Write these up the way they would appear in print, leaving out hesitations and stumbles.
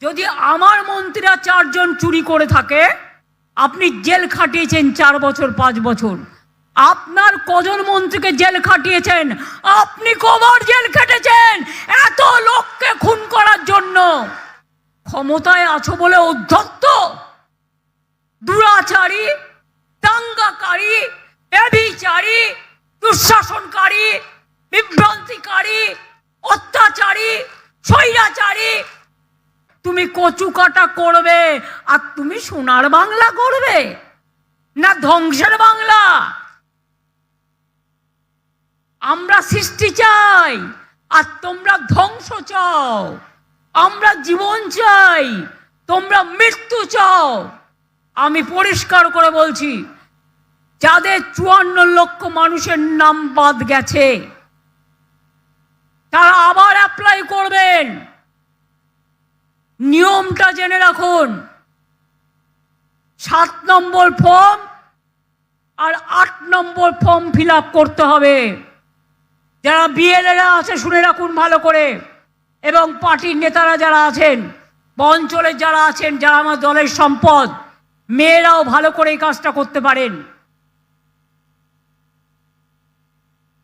যদি আমার মন্ত্রীরা 4 জন চুরি করে থাকে, আপনি জেল খাটিয়েছেন 4 বছর 5 বছর, আপনার কজন মন্ত্রীকে জেল খাটিয়েছেন? আপনি কবার জেল খেটেছেন এত লোককে খুন করার জন্য? ক্ষমতায় আছো বলে উদ্ধত্ত, দুরাচারী, দাঙ্গাকারী, ব্যভিচারী, দুঃশাসনকারী, বিভ্রান্তিকারী, অত্যাচারী, স্বৈরাচারী। তুমি কচু কাটা করবে আর তুমি সোনার বাংলা করবে না ধ্বংসের বাংলা? আমরা সৃষ্টি চাই আর তোমরা ধ্বংস চাও। আমরা জীবন চাই, তোমরা মৃত্যু চাও। আমি পরিষ্কার করে বলছি, যাদের 54 লক্ষ মানুষের নাম বাদ গেছে তারা আবার অ্যাপ্লাই করবেন। নিয়মটা জেনে রাখুন, 7 নম্বর ফর্ম আর 8 নম্বর ফর্ম ফিল আপ করতে হবে। যারা বিএলএরা আছে শুনে রাখুন ভালো করে, এবং পার্টির নেতারা যারা আছেন বা অঞ্চলের যারা আছেন, যারা আমার দলের সম্পদ, মেয়েরাও ভালো করে এই কাজটা করতে পারেন।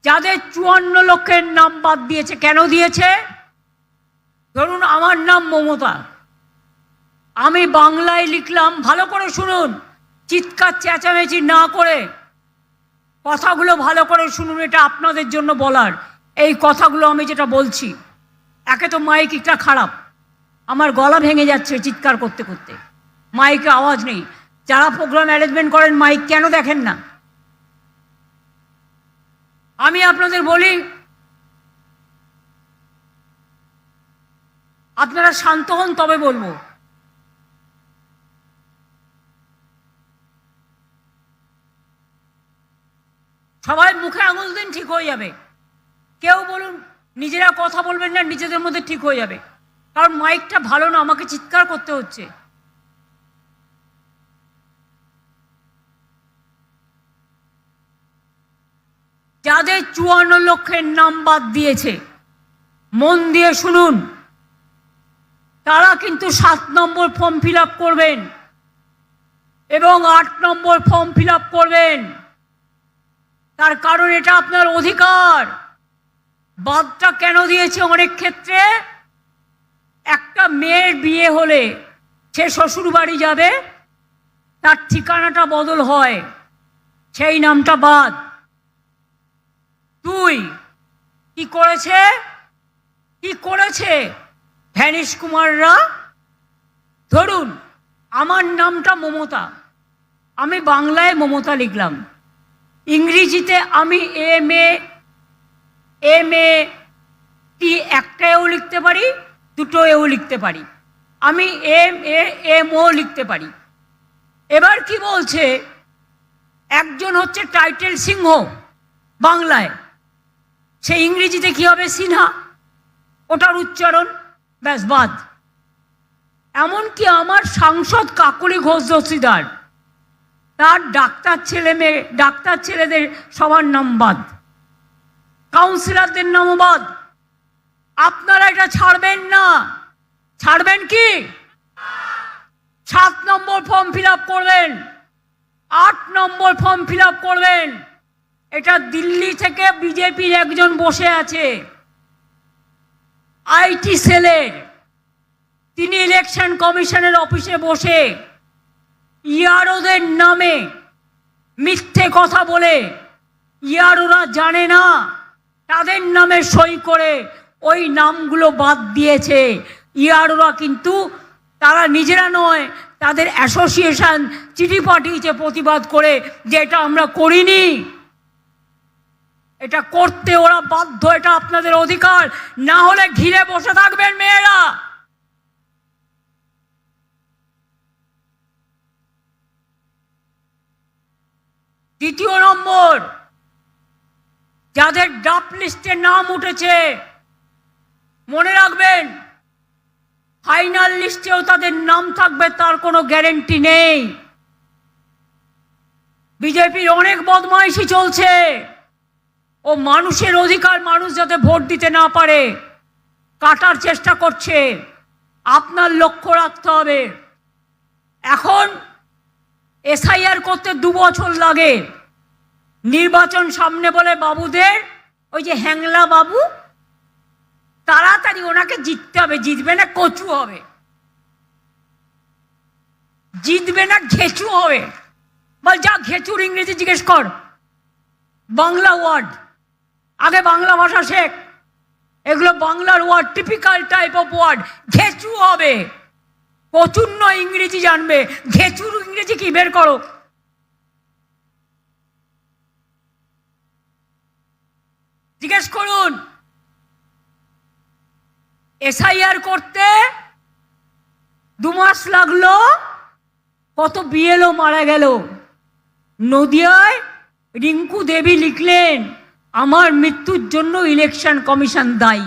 যাদের 54 লক্ষের নাম বাদ দিয়েছে, কেন দিয়েছে? ধরুন আমার নাম মমতা, আমি বাংলায় লিখলাম, ভালো করে শুনুন, চিৎকার চেঁচামেচি না করে কথাগুলো ভালো করে শুনুন, এটা আপনাদের জন্য বলার। এই কথাগুলো আমি যেটা বলছি, একে তো মাইকটা খারাপ, আমার গলা ভেঙে যাচ্ছে চিৎকার করতে করতে, মাইকে আওয়াজ নেই। যারা প্রোগ্রাম অ্যারেঞ্জমেন্ট করেন মাইক কেন দেখেন না? আমি আপনাদের বলি, আপনারা শান্ত হন তবে বলবো। সবাই মুখে আঙুল দিন, ঠিক হয়ে যাবে। কেউ বলুন নিজেরা কথা বলবেন না, নিজেদের মধ্যে ঠিক হয়ে যাবে, কারণ মাইকটা ভালো না, আমাকে চিৎকার করতে হচ্ছে। যাদের 54 লক্ষের নাম বাদ দিয়েছে, মন দিয়ে শুনুন, তারা কিন্তু 7 নম্বর ফর্ম ফিল আপ করবেন এবং 8 নম্বর ফর্ম ফিল আপ করবেন। তার কারণ এটা আপনার অধিকার। বাদটা কেন দিয়েছে? অনেক ক্ষেত্রে একটা মেয়ের বিয়ে হলে সে শ্বশুর বাড়ি যাবে, তার ঠিকানাটা বদল হয়, সেই নামটা বাদ। 2, কি করেছে ভ্যানিশ কুমাররা? ধরুন আমার নামটা মমতা, আমি বাংলায় মমতা লিখলাম, ইংরেজিতে আমি MAT একটাও লিখতে পারি, দুটোও লিখতে পারি, আমি MO লিখতে পারি। এবার কি বলছে, একজন হচ্ছে টাইটেল সিংহ বাংলায়, সে ইংরেজিতে কি হবে? সিনহা, ওটার উচ্চারণ ব্যাস বাদ। এমনকি আমার সাংসদ কাকলি ঘোষ দস্তিদার, তার ডাক্তার ছেলেদের সবার নাম বাদ, কাউন্সিলরদের নামও বাদ। আপনারা এটা ছাড়বেন না। ছাড়বেন কি? 7 নম্বর ফর্ম ফিল আপ করবেন, 8 নম্বর ফর্ম ফিল আপ করবেন। এটা দিল্লি থেকে বিজেপির একজন বসে আছে IT সেলের, তিনি ইলেকশন কমিশনের অফিসে বসে ইয়ারোদের নামে মিথ্যে কথা বলে, ইয়ারোরা জানে না, তাদের নামে সই করে ওই নামগুলো বাদ দিয়েছে। ইয়ারোরা কিন্তু তারা নিজেরা নয়, তাদের অ্যাসোসিয়েশন চিঠি পাঠিয়েছে প্রতিবাদ করে যে এটা আমরা করিনি, এটা করতে ওরা বাধ্য, এটা আপনাদের অধিকার। না হলে ঘিরে বসে থাকবেন মেয়েরা। দ্বিতীয় নম্বর, যাদের ড্রাফট লিস্টে নাম উঠেছে, মনে রাখবেন ফাইনাল লিস্টেও তাদের নাম থাকবে তার কোনো গ্যারেন্টি নেই। বিজেপির অনেক বদমাইশি চলছে, ও মানুষের অধিকার, মানুষ যাতে ভোট দিতে না পারে, কাটার চেষ্টা করছে। আপনার লক্ষ্য রাখতে হবে। এখন এসআইআর করতে 2 বছর লাগে, নির্বাচন সামনে বলে বাবুদের, ওই যে হ্যাংলা বাবু, তাড়াতাড়ি ওনাকে জিততে হবে। জিতবে না কচু হবে, জিতবে না ঘেঁচু হবে। বল যা ঘেঁচুর ইংরেজি জিজ্ঞেস কর, বাংলা ওয়ার্ড, আগে বাংলা ভাষা শেখ। এগুলো বাংলার word, typical type of word. ঘেঁচু হবে, কচুর নয়, ইংরেজি জানবে। ঘেঁচুর ইংরেজি কি বের করো। জিজ্ঞেস করুন। এসআইআর করতে 2 মাস লাগলো, কত বিএলও মারা গেল। নদিয়ায় রিঙ্কু দেবী লিখলেন, আমার মৃত্যুর জন্য ইলেকশন কমিশন দায়ী।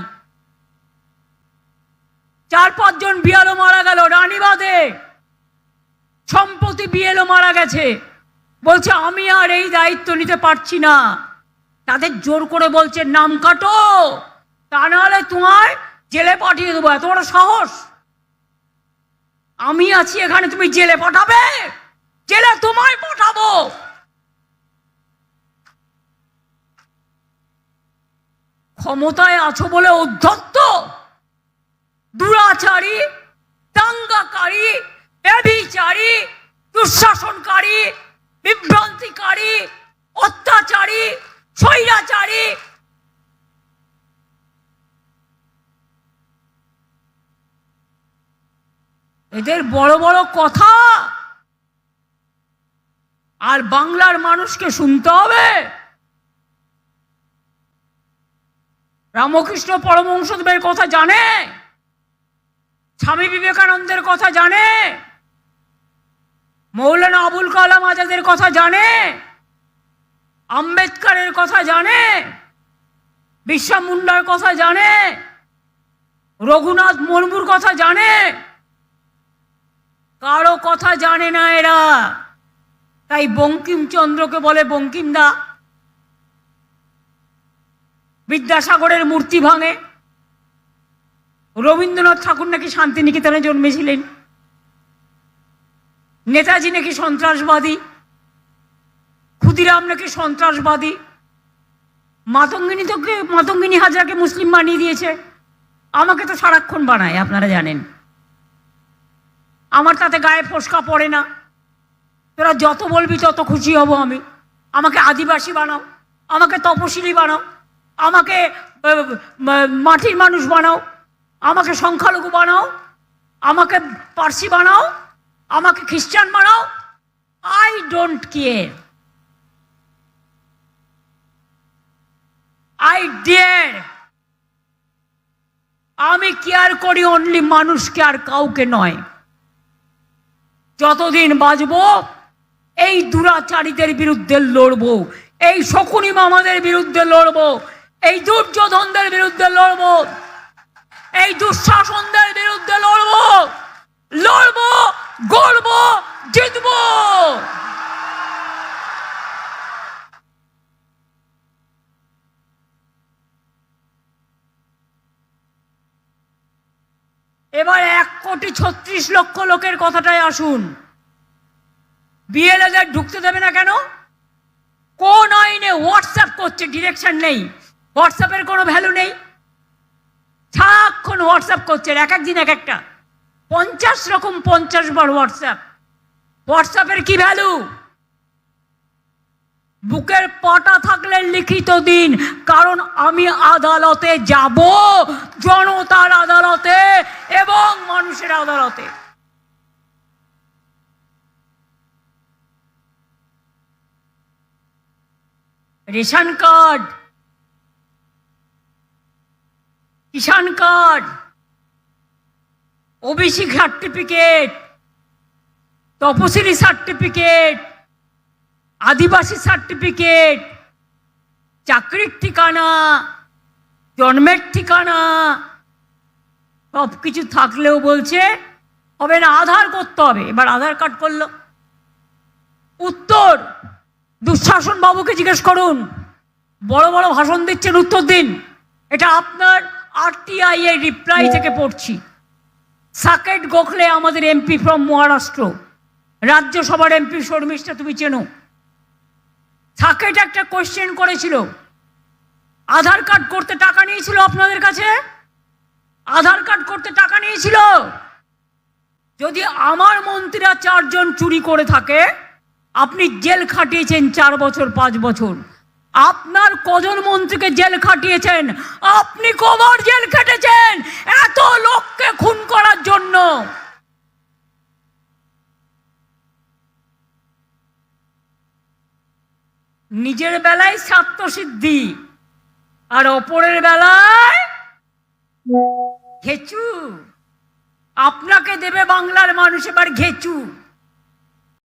4-5 জন বিএলও মারা গেল। রানীবাঁধে সম্প্রতি বিএলও মারা গেছে, বলছে আমি আর এই দায়িত্ব নিতে পারছি না। তাদের জোর করে বলছে নাম কাটো, তা নাহলে তোমায় জেলে পাঠিয়ে দেবো। এত বড় সাহস! আমি আছি এখানে, তুমি জেলে পাঠাবে? জেলে তোমায় পাঠাবো। ক্ষমতায় আছো বলে উদ্ধত্ত, দুরাচারী, দাঙ্গাকারী, ব্যভিচারী, দুঃশাসনকারী, বিভ্রান্তিকারী, অত্যাচারী, স্বৈরাচারী, এদের বড় বড় কথা আর বাংলার মানুষকে শুনতে হবে। রামকৃষ্ণ পরমহংসদেবের কথা জানে, স্বামী বিবেকানন্দের কথা জানে, মৌলানা আবুল কালাম আজাদের কথা জানে, আম্বেদকরের কথা জানে, বিরসা মুন্ডার কথা জানে, রঘুনাথ মুর্মুর কথা জানে। কারো কথা জানে না এরা। তাই বঙ্কিমচন্দ্রকে বলে বঙ্কিমদা, বিদ্যাসাগরের মূর্তি ভাঙে। রবীন্দ্রনাথ ঠাকুর নাকি শান্তিনিকেতনে জন্মেছিলেন, নেতাজি নাকি সন্ত্রাসবাদী, ক্ষুদিরাম নাকি সন্ত্রাসবাদী, মাতঙ্গিনী হাজরাকে মুসলিম বানিয়ে দিয়েছে। আমাকে তো সারাক্ষণ বানায়, আপনারা জানেন। আমার তাতে গায়ে ফোসকা পড়ে না। তোরা যত বলবি তত খুশি হব আমি। আমাকে আদিবাসী বানাও, আমাকে তপশিলি বানাও, আমাকে মাটির মানুষ বানাও, আমাকে সংখ্যালঘু বানাও, আমাকে পার্সি বানাও, আমাকে খ্রিস্টান বানাও। I don't care, I dare. আমি কেয়ার করি অনলি মানুষকে, আর কাউকে নয়। যতদিন বাঁচব এই দুরাচারীদের বিরুদ্ধে লড়বো, এই শকুনি মামাদের বিরুদ্ধে লড়বো, এই দুর্যোধনদের বিরুদ্ধে লড়বো, এই দুঃশাসনদের বিরুদ্ধে লড়বো, লড়বো, গড়বো, জিতবো। এবার 1,36,00,000 লোকের কথাটাই আসুন। বিএলএদের ঢুকতে দেবে না কেন? কোন আইনে? হোয়াটসঅ্যাপ করছে, ডিরেকশন নেই। হোয়াটসঅ্যাপের কোনো ভ্যালু নেই, সারাক্ষণ হোয়াটসঅ্যাপ করছে। এক এক দিন এক একটা, 50 রকম 50 বার হোয়াটসঅ্যাপ। হোয়াটসঅ্যাপের কি ভ্যালু? বুকের পাটা থাকলে লিখিত দিন, কারণ আমি আদালতে যাব, জনতার আদালতে এবং মানুষের আদালতে। রেশন কার্ড, কিষাণ কার্ড, ওবিসি সার্টিফিকেট, তপশিলি সার্টিফিকেট, আদিবাসী সার্টিফিকেট, চাকরির ঠিকানা, জন্মের ঠিকানা, সব কিছু থাকলেও বলছে হবে না, আধার করতে হবে। এবার আধার কার্ড করলো। উত্তর দুঃশাসন বাবুকে জিজ্ঞেস করুন, বড় বড় ভাষণ দিচ্ছেন, উত্তর দিন। এটা আপনার RTI এর রিপ্লাই থেকে পড়ছি। সাকেট গোখলে আমাদের এমপি ফ্রম মহারাষ্ট্র, রাজ্যসভার এমপি, শর্মিষ্ঠা তুমি চেনো। সাকেট একটা কোয়েশ্চেন করেছিল, আধার কার্ড করতে টাকা নিয়েছিল আপনাদের কাছে, আধার কার্ড করতে টাকা নিয়েছিল। যদি আমার মন্ত্রীরা 4 জন চুরি করে থাকে, আপনি জেল খাটিয়েছেন 4 বছর 5 বছর, আপনার কজন মন্ত্রীকে জেল খাটিয়েছেন? আপনি কবার জেল খেটেছেন এত লোককে খুন করার জন্য? নিজের বেলায় স্বার্থসিদ্ধি আর অপরের বেলায় ঘেচু। আপনাকে দেবে বাংলার মানুষ এবার ঘেচু।